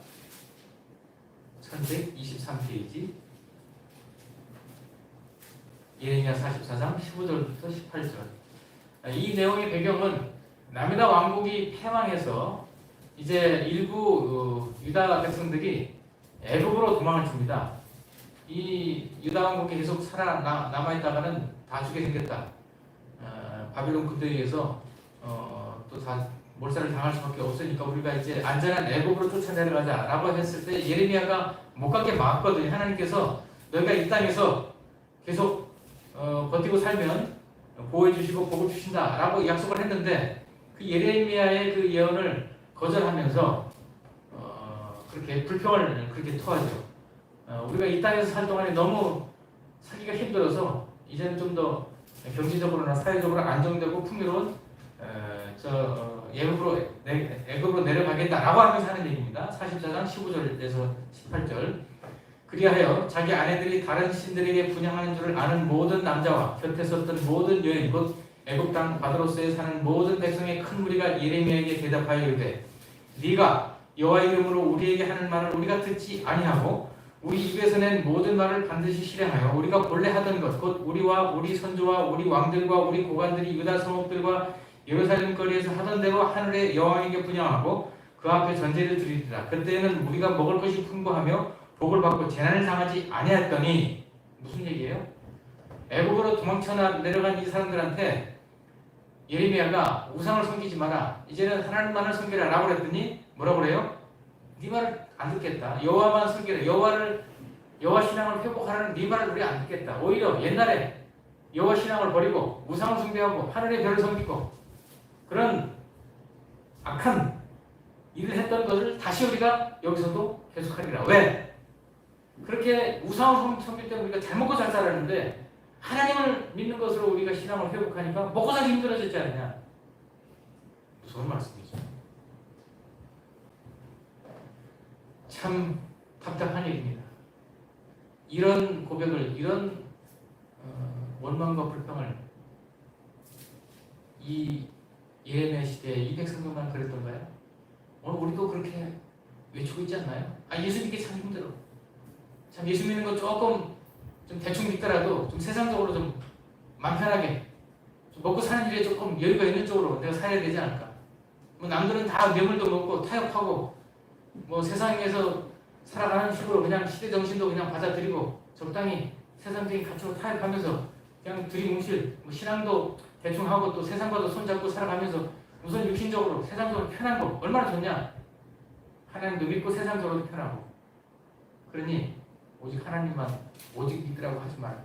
1123페이지 예레미야 44장 15절부터 18절. 이 내용의 배경은 남유다 왕국이 패망해서 이제 일부 유다 백성들이 애굽으로 도망을 칩니다. 이 유다 왕국에 계속 남아있다가는 다 죽게 생겼다. 바빌론 군대에 의해서 또 다 몰살을 당할 수밖에 없으니까 우리가 이제 안전한 애굽으로 쫓아내려가자라고 했을 때 예레미야가 못 가게 막았거든요. 하나님께서 너희가 이 땅에서 계속 버티고 살면 보호해 주시고 복을 주신다라고 약속을 했는데 그 예레미야의 그 예언을 거절하면서 그렇게 불평을 그렇게 토하죠. 우리가 이 땅에서 살 동안에 너무 살기가 힘들어서 이제는 좀 더 경제적으로나 사회적으로 안정되고 풍요로운 애굽으로 내려가겠다라고 하면서 하는 얘기입니다. 44장 15절에서 18절. 그리하여 자기 아내들이 다른 신들에게 분향하는 줄을 아는 모든 남자와 곁에 섰던 모든 여인 곧 애굽 땅 바드로스에 사는 모든 백성의 큰 무리가 예레미야에게 대답하여 이르되 네가 여호와 이름으로 우리에게 하는 말을 우리가 듣지 아니하고 우리 입에서 낸 모든 말을 반드시 실행하여 우리가 본래 하던 것 곧 우리와 우리 선조와 우리 왕들과 우리 고관들이 유다 성읍들과 예루살렘 거리에서 하던 대로 하늘의 여왕에게 분향하고 그 앞에 전제를 드리리라. 그때는 우리가 먹을 것이 풍부하며 복을 받고 재난을 당하지 아니하였더니 무슨 얘기예요? 애굽으로 도망쳐 내려간 이 사람들한테 예레미야가 우상을 섬기지 마라. 이제는 하나님만을 섬기라 라고 그랬더니 뭐라고 그래요? 네 말을 안 듣겠다. 여호와만 섬기라. 여호와 신앙을 회복하라는 네 말을 우리 안 듣겠다. 오히려 옛날에 여호와 신앙을 버리고 우상을 숭배하고 하늘의 별을 섬기고 그런 악한 일을 했던 것을 다시 우리가 여기서도 계속하리라. 왜? 그렇게 우상을 섬길 때 우리가 잘 먹고 잘 살았는데 하나님을 믿는 것으로 우리가 신앙을 회복하니까 먹고 살기 힘들어졌지 않느냐. 무서운 말씀이죠. 참 답답한 일입니다. 이런 고백을, 이런 원망과 불평을 이 예레미야 시대에 이 백성들만 그랬던가요? 오늘 우리도 그렇게 외치고 있지 않나요? 예수 믿기 참 힘들어. 참 예수 믿는 거 조금 좀 대충 믿더라도 좀 세상적으로 좀 마음 편하게 좀 먹고 사는 일에 조금 여유가 있는 쪽으로 내가 살아야 되지 않을까? 뭐 남들은 다 뇌물도 먹고 타협하고 뭐 세상에서 살아가는 식으로 그냥 시대 정신도 그냥 받아들이고 적당히 세상적인 가치로 타협하면서 그냥 두리뭉실 뭐 신앙도 대충 하고 또 세상과도 손잡고 살아가면서 우선 육신적으로 세상적으로 편한 거 얼마나 좋냐? 하나님도 믿고 세상적으로도 편하고. 그러니 오직 하나님만 오직 믿으라고 하지 마라.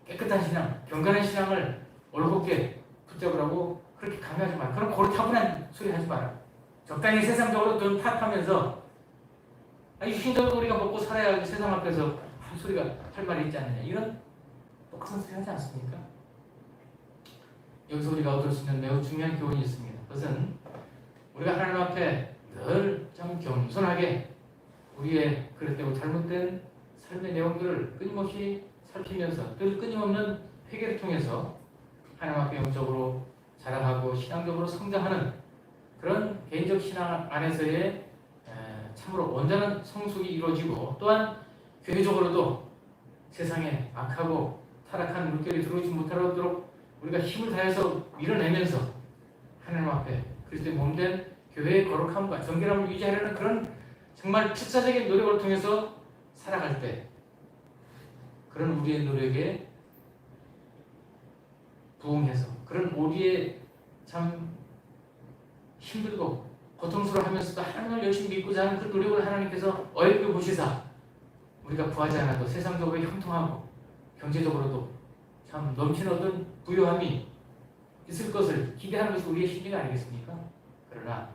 깨끗한 신앙, 경건한 신앙을 올곧게 붙잡으라고 그렇게 강요하지 마라. 그럼 고리타분한 소리 하지 마라. 적당히 세상적으로 돈 탓하면서 육신적으로 우리가 먹고 살아야 세상 앞에서 할 소리가 할 말이 있지 않느냐. 이런 똑같은 소리 하지 않습니까? 여기서 우리가 얻을 수 있는 매우 중요한 교훈이 있습니다. 그것은 우리가 하나님 앞에 늘 참 겸손하게 우리의 그릇되고 잘못된 삶의 내용들을 끊임없이 살피면서 늘 끊임없는 회개를 통해서 하나님 앞에 영적으로 자라하고 신앙적으로 성장하는 그런 개인적 신앙 안에서의 참으로 온전한 성숙이 이루어지고, 또한 교회적으로도 세상에 악하고 타락한 물결이 들어오지 못하도록 우리가 힘을 다해서 밀어내면서 하나님 앞에 그리스도의 몸된 교회의 거룩함과 정결함을 유지하려는 그런 정말 필사적인 노력을 통해서 살아갈 때, 그런 우리의 노력에 부응해서 그런 우리의 참 힘들고 고통스러워하면서도 하나님을 열심히 믿고자 하는 그 노력을 하나님께서 어렵게 보시사 우리가 구하지 않아도 세상적으로 형통하고 경제적으로도 참 넘치는 어떤 부유함이 있을 것을 기대하는 것이 우리의 심리가 아니겠습니까? 그러나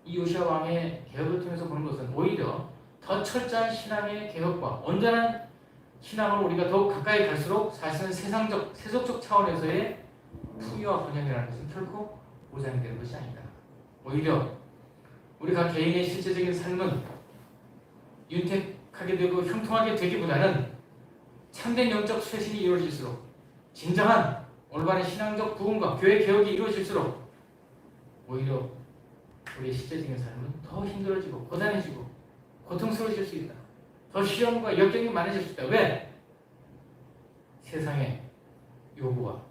이 요시야 왕의 개혁을 통해서 보는 것은 오히려 더 철저한 신앙의 개혁과 온전한 신앙을 우리가 더욱 가까이 갈수록 사실은 세상적, 세속적 차원에서의 풍요와 번영이라는 것은 결코 보장이 되는 것이 아니다. 오히려 우리가 개인의 실제적인 삶은 윤택하게 되고 형통하게 되기보다는 참된 영적 쇄신이 이루어질수록, 진정한 올바른 신앙적 부흥과 교회 개혁이 이루어질수록 오히려 우리의 실제적인 삶은 더 힘들어지고 고단해지고 고통스러워질 수 있다. 더 시험과 역경이 많아질 수 있다. 왜? 세상의 요구와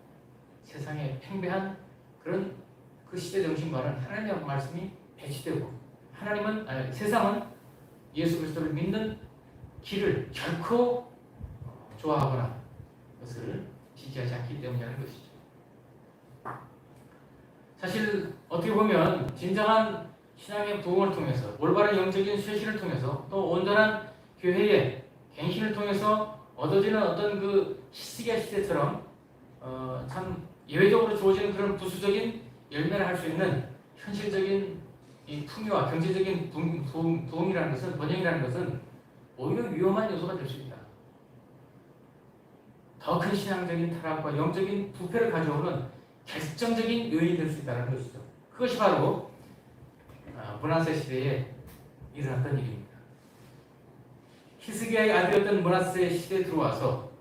세상의 팽배한 그런 그 시대 정신과는 하나님의 말씀이 배치되고, 세상은 예수 그리스도를 믿는 길을 결코 좋아하거나 그것을 지지하지 않기 때문이라는 것이죠. 사실 어떻게 보면 진정한 신앙의 부흥을 통해서, 올바른 영적인 쇄신을 통해서, 또 온전한 교회의 갱신을 통해서 얻어지는 어떤 그 히스기야 시대처럼 참 예외적으로 주어지는 그런 부수적인 열매를 할 수 있는 현실적인 이 풍요와 경제적인 부흥이라는 것은, 번영이라는 것은 오히려 위험한 요소가 될 수 있다. 더 큰 신앙적인 타락과 영적인 부패를 가져오는 결정적인 요인이 될 수 있다는 것이죠. 그것이 바로 므낫세 시대에 일어났던 일입니다. 히스기야의 아들이었던 므낫세 시대에 들어와서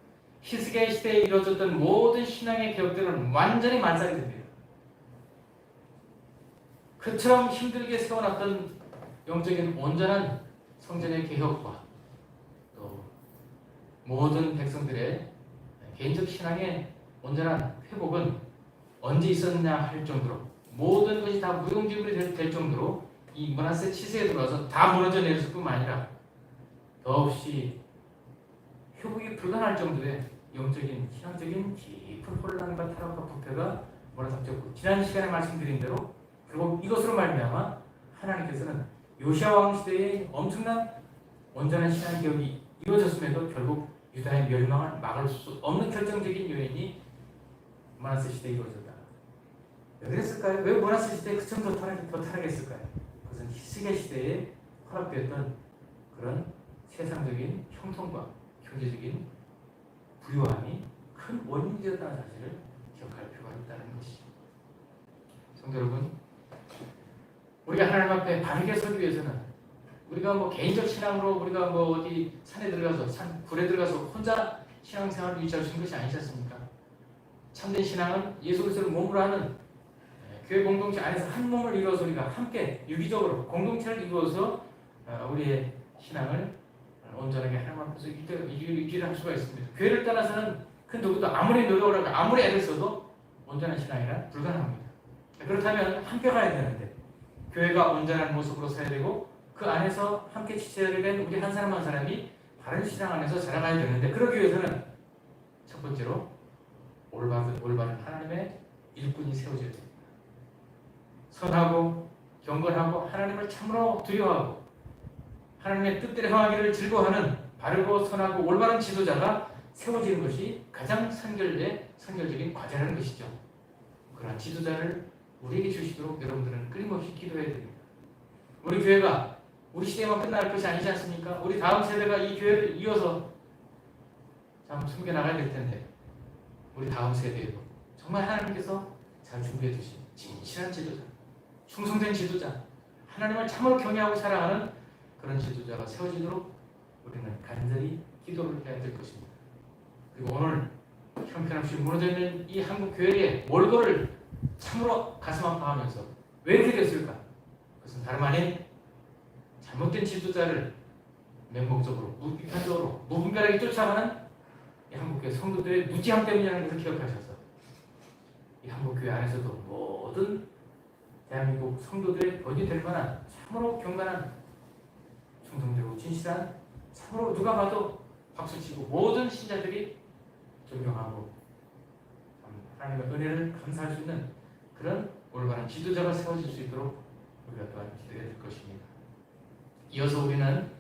히스기야 시대에 이루어졌던 모든 신앙의 개혁들은 완전히 만살이 됩니다. 그처럼 힘들게 세워놨던 영적인 온전한 성전의 개혁과 또 모든 백성들의 개인적 신앙의 온전한 회복은 언제 있었느냐 할 정도로, 모든 것이 다 무용지물이 될 정도로 이 므낫세 치세에 들어와서 다 무너져 내렸을 뿐만 아니라 더없이 회복이 불가능할 정도의 영적인 신앙적인 깊은 혼란과 타락과 부패가 몰아닥쳤고, 지난 시간에 말씀드린 대로 결국 이것으로 말미암아 하나님께서는 요시야 왕 시대에 엄청난 온전한 신앙 개혁이 이루어졌음에도 결국 유다의 멸망을 막을 수 없는 결정적인 요인이 므낫세 시대에 이루어졌다. 왜 그랬을까요? 왜 므낫세 시대에 그 정도 더 타락했을까요? 그것은 히스기야 시대에 허락되었던 그런 세상적인 형통과 경제적인 부유함이 큰 원인이었다는 사실을 기억할 필요가 있다는 것이죠. 성도 여러분, 우리가 하나님 앞에 바르게 서기 위해서는 우리가 뭐 개인적 신앙으로 우리가 뭐 어디 산에 들어가서 굴에 들어가서 혼자 신앙생활을 유지할 수 있는 것이 아니지 않습니까? 참된 신앙은 예수 그리스도를 몸으로 하는 교회 공동체 안에서 한 몸을 이루어서 우리가 함께 유기적으로 공동체를 이루어서 우리의 신앙을 온전하게 하나님 앞에서 유지를 할 수가 있습니다. 교회를 떠나서는 그 누구도 아무리 노력을 하고 아무리 애를 써도 온전한 신앙이란 불가능합니다. 그렇다면 함께 가야 되는데, 교회가 온전한 모습으로 서야 되고 그 안에서 함께 지체를 된 우리 한 사람 한 사람이 바른 신앙 안에서 자라가야 되는데, 그러기 위해서는 첫 번째로 올바른 하나님의 일꾼이 세워져야 됩니다. 선하고 경건하고 하나님을 참으로 두려워하고 하나님의 뜻대로 행하기를 즐거워하는 바르고 선하고 올바른 지도자가 세워지는 것이 가장 선결적인 과제라는 것이죠. 그러한 지도자를 우리에게 주시도록 여러분들은 끊임없이 기도해야 됩니다. 우리 교회가 우리 시대만 끝날 것이 아니지 않습니까? 우리 다음 세대가 이 교회를 이어서 참 숨겨나가야 될 텐데 우리 다음 세대에도 정말 하나님께서 잘 준비해 주신 진실한 지도자, 충성된 지도자, 하나님을 참으로 경외하고 사랑하는 그런 지도자가 세워지도록 우리는 간절히 기도를 해야 될 것입니다. 그리고 오늘 형편없이 무너져 있는 이 한국 교회의 몰골을 참으로 가슴 아파하면서 왜 이렇게 됐을까? 그것은 다름 아닌 잘못된 지도자를 맹목적으로, 비판적으로, 무분별하게 쫓아가는 이 한국교회 성도들의 무지함 때문이라는 것을 기억하셔서 이 한국교회 안에서도 모든 대한민국 성도들의 본이 될 만한 참으로 경건한, 충성되고 진실한, 참으로 누가 봐도 박수치고 모든 신자들이 존경하고 하나님의 은혜를 감사할 수 있는 그런 올바른 지도자가 세워질 수 있도록 우리가 또한 기도해야 될 것입니다. 이어서 우리는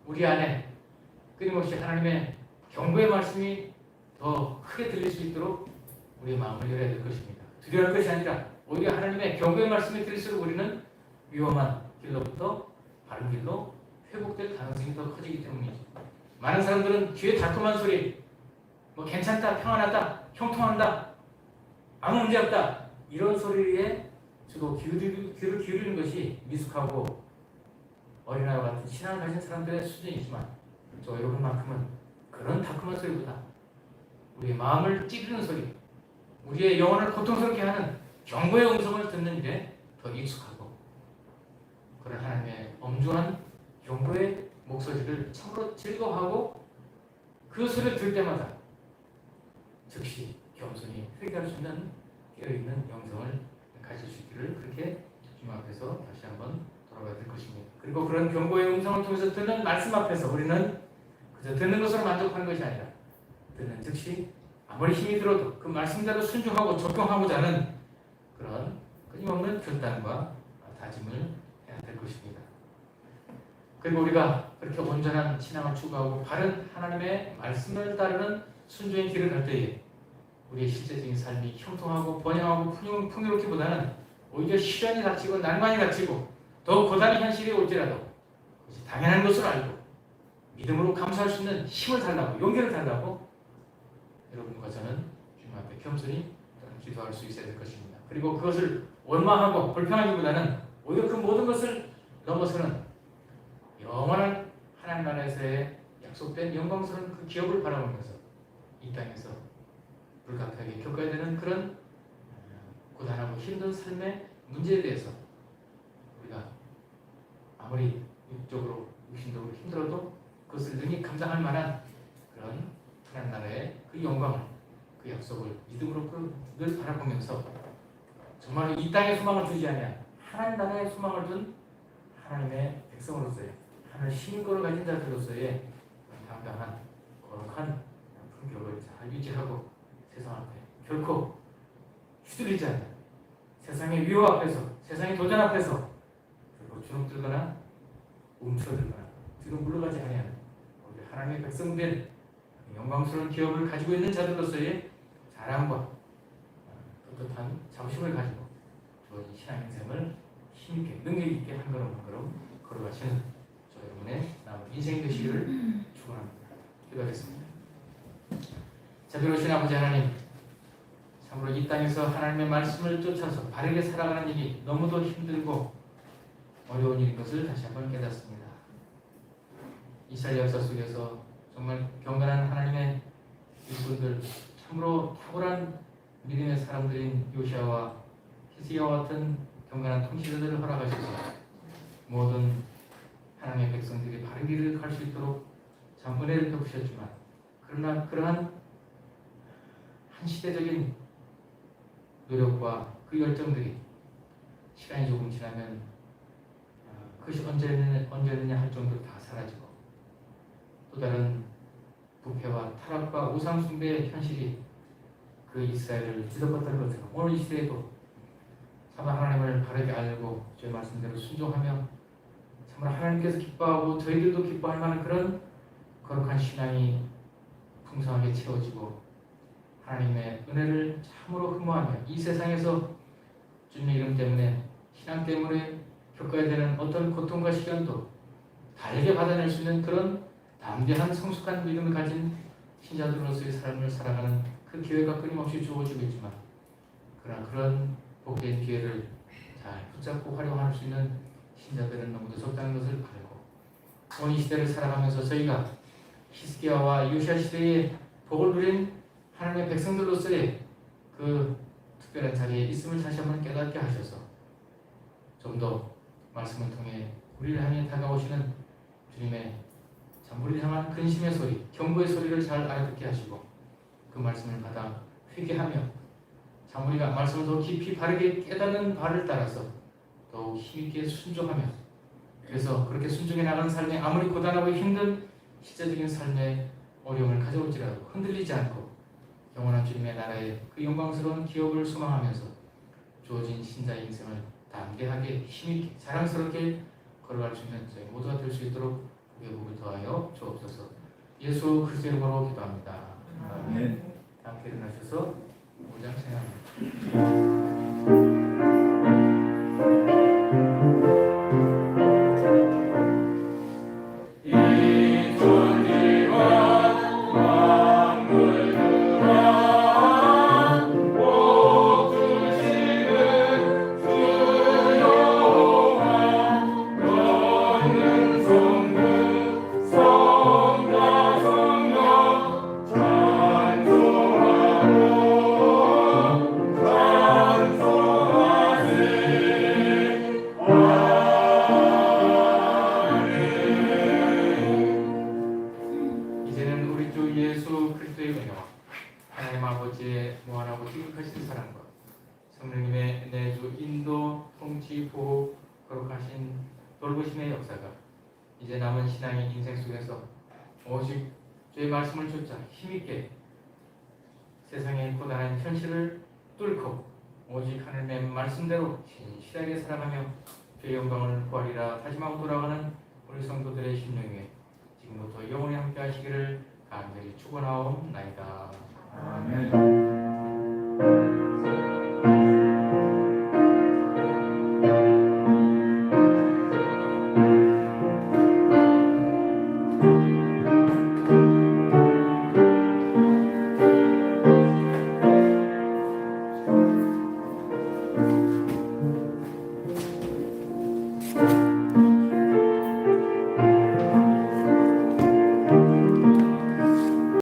우리 안에 끊임없이 하나님의 경고의 말씀이 더 크게 들릴 수 있도록 우리의 마음을 열어야 될 것입니다. 두려워할 것이 아니라 오히려 하나님의 경고의 말씀이 들릴수록 우리는 위험한 길로부터 바른 길로 회복될 가능성이 더 커지기 때문이죠. 많은 사람들은 귀에 달콤한 소리, 뭐 괜찮다, 평안하다, 형통한다, 아무 문제 없다 이런 소리에 주로 귀를 기울이는 것이 미숙하고 어린아이와 같은 신앙을 가진 사람들의 수준이지만 저 여러분만큼은 그런 달콤한 소리보다 우리의 마음을 찌르는 소리, 우리의 영혼을 고통스럽게 하는 경고의 음성을 듣는 일에 더 익숙하고 그런 하나님의 엄중한 경고의 목소리를 참으로 즐거워하고 그 소리를 들을 때마다 즉시 겸손히 회개할 수 있는 깨어있는 영성을 가질 수 있기를 그렇게 주님 앞에서 다시 한번 돌아가야 될 것입니다. 그리고 그런 경고의 음성을 통해서 듣는 말씀 앞에서 우리는 그저 듣는 것으로 만족하는 것이 아니라 듣는 즉시 아무리 힘이 들어도 그 말씀대로 순종하고 적용하고자 하는 그런 끊임없는 결단과 다짐을 해야 될 것입니다. 그리고 우리가 그렇게 온전한 신앙을 추구하고 바른 하나님의 말씀을 따르는 순종의 길을 갈 때에 우리의 실제적인 삶이 형통하고 번영하고 풍요롭기보다는 오히려 시련이 닥치고 난관이 닥치고 더 고단한 현실이 올지라도 그것이 당연한 것으로 알고 믿음으로 감수할 수 있는 힘을 달라고, 용기를 달라고 여러분과 저는 주님 앞에 겸손히 기도할 수 있어야 될 것입니다. 그리고 그것을 원망하고 불평하기보다는 오히려 그 모든 것을 넘어서는 영원한 하나님 나라에서의 약속된 영광스러운 그 기업을 바라보면서 이 땅에서 불가피하게 겪어야 되는 그런 고단하고 힘든 삶의 문제에 대해서 우리가 아무리 육적으로 육신적으로 힘들어도 그것을 능히 감당할 만한 그런 하나님 나라의 그 영광을, 그 약속을 믿음으로 늘 바라보면서 정말 이 땅에 소망을 두지 아니한 하나님 나라의 소망을 둔 하나님의 백성으로서의 하나님의 신권을 가진 자들로서의 당당한 거룩한 품격을 잘 유지하고 세상 앞에 결코 휘둘리지 않는 세상의 위호 앞에서, 세상의 도전 앞에서 결코 주눅들거나 움츠러들거나 뒤로 물러가지 아니하는 우리 하나님의 백성된 영광스러운 기업을 가지고 있는 자들로서의 자랑과 떳떳한 자부심을 가지고 주어진 신앙 인생을 힘있게 능력있게 한 걸음 한 걸음 걸어가시는 저 여러분의 남은 인생이 되시기를 축원합니다. 기도하겠습니다. 자비로우신 아버지 하나님, 참으로 이 땅에서 하나님의 말씀을 쫓아서 바르게 살아가는 일이 너무도 힘들고 어려운 일인 것을 다시 한번 깨닫습니다. 이스라엘 역사 속에서 정말 경건한 하나님의 일꾼들, 참으로 탁월한 믿음의 사람들인 요시아와 히스기야와 같은 경건한 통치자들을 허락하셔서 모든 하나님의 백성들이 바른 길을 갈 수 있도록 참 은혜를 베푸셨지만 그러나 그러한 한 시대적인 노력과 그 열정들이 시간이 조금 지나면 그것이 언제느냐 할 정도로 다 사라지고 또 다른 부패와 타락과 우상숭배의 현실이 그 이스라엘을 뒤덮었던 것처럼 오늘 이 시대에도 참으로 하나님을 바르게 알고 주의 말씀대로 순종하며 참으로 하나님께서 기뻐하고 저희들도 기뻐할 만한 그런 거룩한 신앙이 풍성하게 채워지고 하나님의 은혜를 참으로 흠모하며 이 세상에서 주님의 이름 때문에 신앙 때문에 겪어야 되는 어떤 고통과 시련도 달게 받아낼 수 있는 그런 담대한 성숙한 믿음을 가진 신자들로서의 삶을 살아가는 그 기회가 끊임없이 주어지겠지만 그러나 그런 복된 기회를 잘 붙잡고 활용할 수 있는 신자들은 너무도 적다는 것을 알고 오늘 이 시대를 살아가면서 저희가 히스기야와 요시야 시대의 복을 누린 하나님의 백성들로서의 그 특별한 자리에 있음을 다시 한번 깨닫게 하셔서 좀 더 말씀을 통해 우리를 향해 다가오시는 주님의 참 우리를 향한 근심의 소리, 경고의 소리를 잘 알아듣게 하시고 그 말씀을 받아 회개하며 참 우리가 말씀을 더 깊이 바르게 깨닫는 바를 따라서 더욱 힘있게 순종하며 그래서 그렇게 순종해 나가는 삶에 아무리 고단하고 힘든 실제적인 삶의 어려움을 가져올지라도 흔들리지 않고 영원한 주님의 나라의 그 영광스러운 기업을 소망하면서 주어진 신자의 인생을 담대하게 힘있게 자랑스럽게 걸어갈 수 있는 저희 모두가 될 수 있도록 우리의 복을 더하여 주옵소서. 예수 그리스도의 이름으로 기도합니다. 아멘. 함께 일어나셔서 5장 생각합니다. 이제는 우리 주 예수 그리스도의 은혜와 하나님 아버지의 무한하고 지극하신 사랑과 성령님의 내주 인도 통치 보호 거룩하신 돌보심의 역사가 이제 남은 신앙의 인생 속에서 오직 주의 말씀을 쫓아 힘있게 세상의 고단한 현실을 뚫고 오직 하나님의 말씀대로 신실하게 살아가며 주의 영광을 구하리라 다짐하고 돌아가는 우리 성도들의 심령 위에 지금부터 영원히 함께 하시기를 간절히 축원하옵나이다. 아멘.